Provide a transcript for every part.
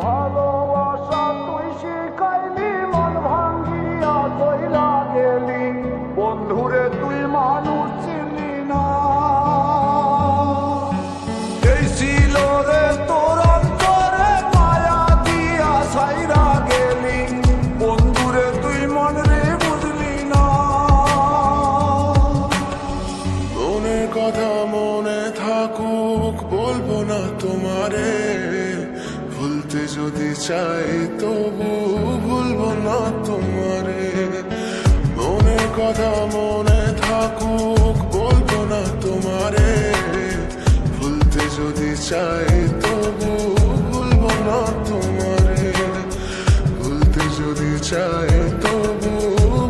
ভালোবাসা তুই শিখাইলি, মন ভাঙ্গিয়া কইলা গেলি, বন্ধুরে তুই মানুষ চিনলি না। এই ছিল রে তোর অন্তরে মায়া দিয়া ছাইরা গেলি, বন্ধুরে তুই মন রে বুঝলি না। মনের কথা মনে থাকুক বলবো না তোমারে, ভুলতে যদি চাই তবু ভুলবো না তোমারে। মনের কথা মনে থাকুক বলবো না তোমারে, ভুলতে যদি চাই তবু ভুলবো না তোমারে। ভুলতে যদি চাই তবু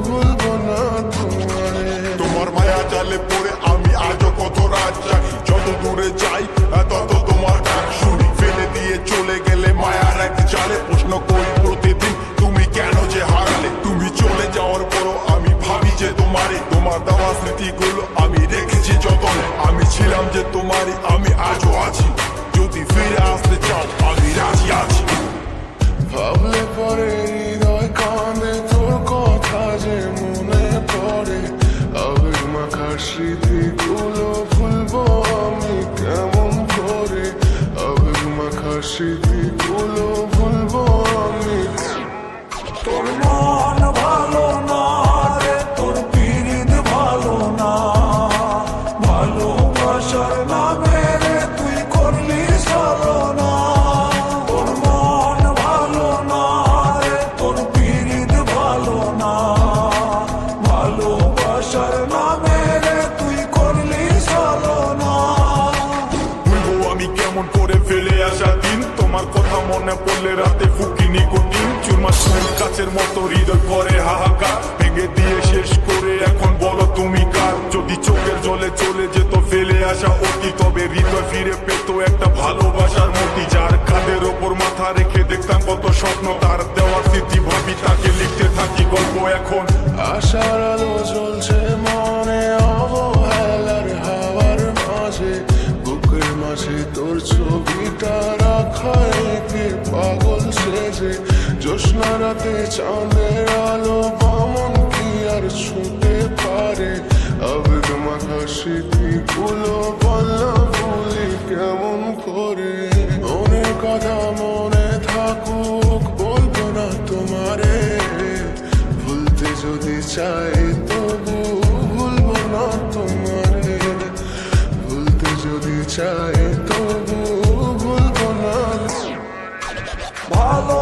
ভুলবো না তোমারে। তোমার মায়া জালে পড়ে আমি আজও কত রাত যাই, যত দূরে যাই তত তোমার ডাক শুনি। ফেলে দিয়ে চলে গেলে মায়ার এক জালে প্রশ্ন করি প্রতিদিন তুমি কেন যে হারালে। তুমি চলে যাওয়ার পরও আমি ভাবি যে তোমারই, তোমার দেওয়া স্মৃতিগুলো আমি রেখেছি যতনে। আমি ছিলাম যে তোমারই, আমি আজও আছি, যদি ফিরে আসতে চাও আমি রাজি আছি। ভাবলে পরে হৃদয় কাঁদে, তোর কথা যে মনে পড়ে। আবেগ মাখা স্মৃতিগুলো ভুলবো আমি কেমন করে। আবেগ মাখা স্মৃতিগুলো ভুলবো আমি। তোর মন ভালো না রে, তোর পিরিত ভালো না, ভালোবাসার নামে রে তুই করলি ছলনা। তোর মন ভালো না রে, তোর পিরিত ভালো না, ভালোবাসার নামে রে তুই করলি ছলনা। ভুলবো আমি কেমন করে ফেলে আসা দিন, তোমার কথা মনে পড়লে রাতে ফুকি নিকোটিন। চুরমা চুল কাচের মতো হৃদয় করে হাহাকার, ভেঙে দিয়ে শেষ করে এখন বলো তুমি কার। যদি চোখের জলে চলে যেত ফেলে আসা অতি, তবে হৃদয় ফিরে পেত একটা ভালোবাসার মতি। যার কাঁধের ওপর মাথা রেখে দেখতাম কত স্বপ্ন, তার দেওয়ার স্মৃতি ভাবি তাকে লিখতে থাকি গল্প এখন। আশার আলো জ্বলছে মনে অবহেলার হাওয়ার মাঝে, বুকের মাঝে তোর ছবিটা রাখা একে পাগল সেজে। জ্যোৎস্না রাতে চাঁদের আলো বামন কি আর ছুঁতে পারে। আবেগ মাখা স্মৃতিগুলো বললা ভুলি কেমন করে। মনের কথা মনে থাকুক বলবো না তোমারে, ভুলতে যদি চাই তবু ভুলবো না তোমারে। ভুলতে যদি চাই তবু ভুলবো না। ভালো